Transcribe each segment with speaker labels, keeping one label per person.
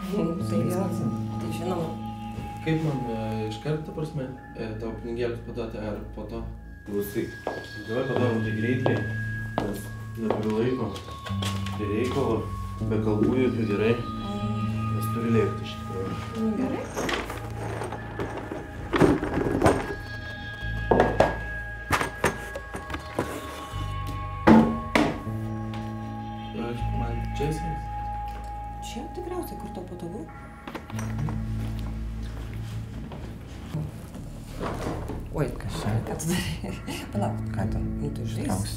Speaker 1: Tai jo, tai žinoma.
Speaker 2: Kaip man iškart, ta prasme, tau pinigėlius paduoti ar po to?
Speaker 3: Klausyk, dabar padarom tai greitai, nes neturiu laiko. Tai reikalo, be kalbų jokių gerai, nes turi lėkti iš tikrųjų.
Speaker 1: Gerai.
Speaker 2: Man čia esi?
Speaker 1: Čia tikriausiai, kur to patogu. Oi, kas čia? Ką tu darai? Palauk. Ką tu? Nu, tu žais.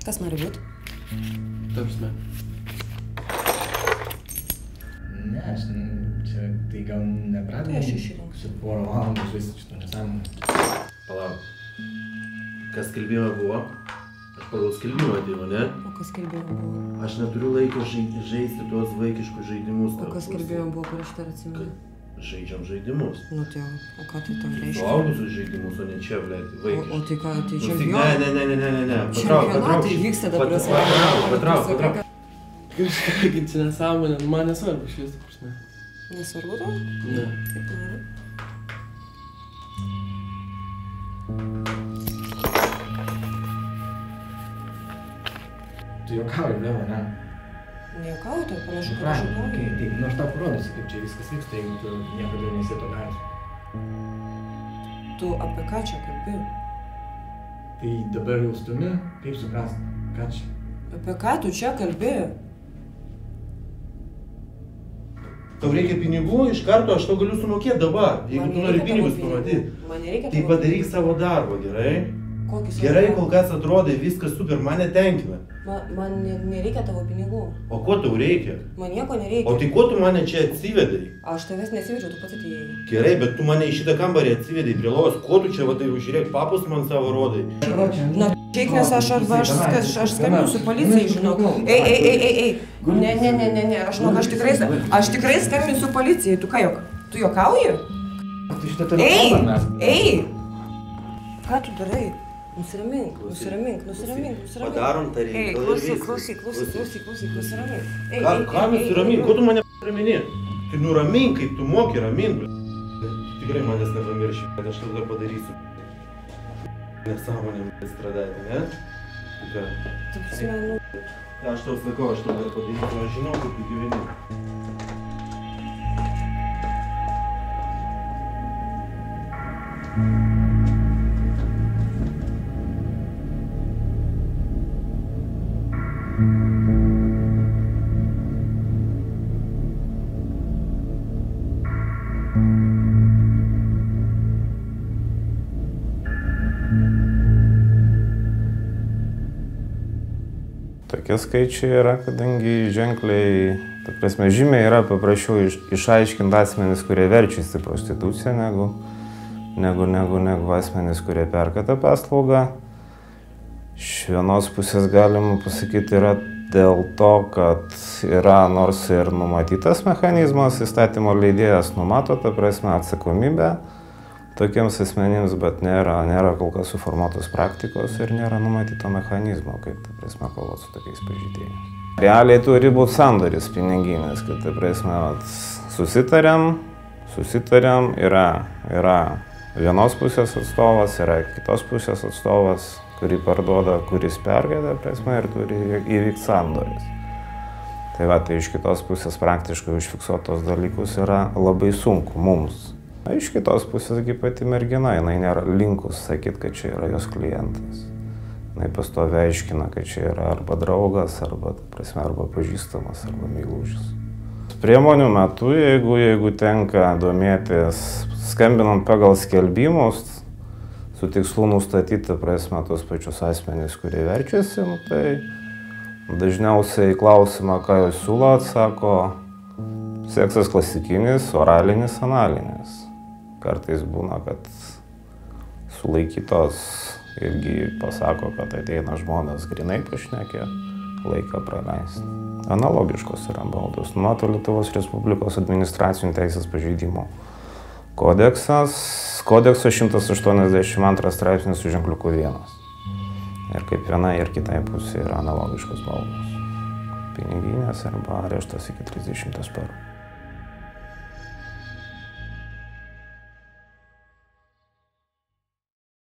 Speaker 1: Kas nori būti?
Speaker 2: Ta prasme.
Speaker 4: Ne, aš čia tai gal nepratau.
Speaker 1: Tai aš išrinksiu.
Speaker 4: Su porą valandų žaisti šitą nesąmonę.
Speaker 3: Palauk. Kas skelbime buvo? Aš pagal skelbimą atėjau, ne?
Speaker 1: O kas skelbime buvo?
Speaker 3: Aš neturiu laiko žaisti tuos vaikiškus žaidimus.
Speaker 1: O kas skelbime buvo, kur aš dar atsimenu?
Speaker 3: Žaidžiam žaidimus.
Speaker 1: Nu tai, o ką tai tau reiškia?
Speaker 3: Suaugusius žaidimus, o ne čia, blėt, vaikiškus.
Speaker 1: O tai ką, tai
Speaker 3: čempionatai? Ne.
Speaker 1: Čempionatai vyksta dabar.
Speaker 3: Patrauk.
Speaker 2: Kažką ginti nesąmonę, man nesvarbu šis, ta prasme.
Speaker 1: Nesvarbu tau?
Speaker 2: Ne.
Speaker 1: Kaip nori?
Speaker 4: Tu juokauji, Leva, ne?
Speaker 1: Nejuokauju, tai panašu, kad aš
Speaker 4: Prašau,
Speaker 1: juokauju.
Speaker 4: okei, taip, nu aš tau parodysiu, kaip čia viskas vyksta, jeigu tu niekada nesi to daręs.
Speaker 1: Tu apie ką čia kalbi?
Speaker 4: Tai dabar jau stumi, kaip suprast, ką čia?
Speaker 1: Apie ką tu čia kalbi?
Speaker 3: Tau reikia pinigų, iš karto aš tau galiu sumokėti dabar, jeigu tu nori pinigus pamatyti.
Speaker 1: Man nereikia
Speaker 3: Tai
Speaker 1: tavo
Speaker 3: padaryk
Speaker 1: pinigų.
Speaker 3: savo darbą, gerai?
Speaker 1: Kokį savo
Speaker 3: Gerai,
Speaker 1: darbą?
Speaker 3: kol kas atrodai, viskas super, mane tenkina.
Speaker 1: Man nereikia tavo pinigų.
Speaker 3: O ko tau reikia?
Speaker 1: Man nieko
Speaker 3: O
Speaker 1: nereikia.
Speaker 3: tai ko tu mane čia atsivedai?
Speaker 1: Aš tavęs nesivedžiau, tu pats atėjai.
Speaker 3: Gerai, bet tu mane į šitą kambarį atsivedai prie lovos, ko tu čia, va tai žiūrėk, papus man savo rodai.
Speaker 1: Na, šiaip nes aš skambinsiu policijai, žinok. Ei. Ne, aš tikrai skambinsiu policijai. Tu ką, tu juokauji?
Speaker 4: Tu šitą telefoną mes.
Speaker 1: Ei! Ką tu darai? Nusiramink.
Speaker 3: Padarom tą reikalą ir viskas.
Speaker 1: Klausyk, nusiramink. Ei,
Speaker 3: Ką nusiramink? Ko tu mane ramini? Tai nuramink, kaip tu moki ramint. Tikrai manęs nepamirši, kad aš tau dar padarysiu. Nesąmonėm stradėti, ne? Ką?
Speaker 1: Tu prisimenu.
Speaker 3: Aš tau sakau, aš tau dar padarysiu, aš žinau, kaip tu gyveni.
Speaker 5: Tokie skaičiai yra, kadangi ženkliai, ta prasme, žymiai yra paprasčiau išaiškinti asmenys, kurie verčiasi prostituciją, negu asmenys, kurie perka tą paslaugą. Iš vienos pusės galima pasakyti yra dėl to, kad yra nors ir numatytas mechanizmas, įstatymo leidėjas numato, ta prasme, atsakomybę tokiems asmenims, bet nėra kol kas suformuotos praktikos ir nėra numatyto mechanizmo, kaip, ta prasme, kovoti su tokiais pažeidėjais. Realiai turi būti sandoris piniginis, kad, ta prasme, susitariam, yra vienos pusės atstovas, yra kitos pusės atstovas, kurį parduoda, kuris perka, ta prasme, ir turi įvykti sandoris. Tai va, tai iš kitos pusės praktiškai užfiksuotos dalykus yra labai sunku mums. Iš kitos pusėsgi pati mergina, jinai nėra linkus sakyti, kad čia yra jos klientas. Jinai pastoviai aiškina, kad čia yra arba draugas, arba pažįstamas, arba meilužis. Priemonių metu, jeigu tenka domėtis, skambinant pagal skelbimus, su tikslu nustatyti, prasme, tos pačius asmenys, kurie verčiasi, tai dažniausiai klausimą, ką jūs siūlo, atsako seksas klasikinis, oralinis, analinis. Kartais būna, kad sulaikytos irgi pasako, kad ateina žmonės grinai pašnekė, laiką praleisti. Analogiškos yra baudos. Numato Lietuvos Respublikos administracinių teisės pažeidimų kodeksas. Kodekso 182 straipsnis su ženkliuku 1. Ir kaip viena ir kitai pusė yra analogiškos baudos. piniginės arba areštas iki 30 parų.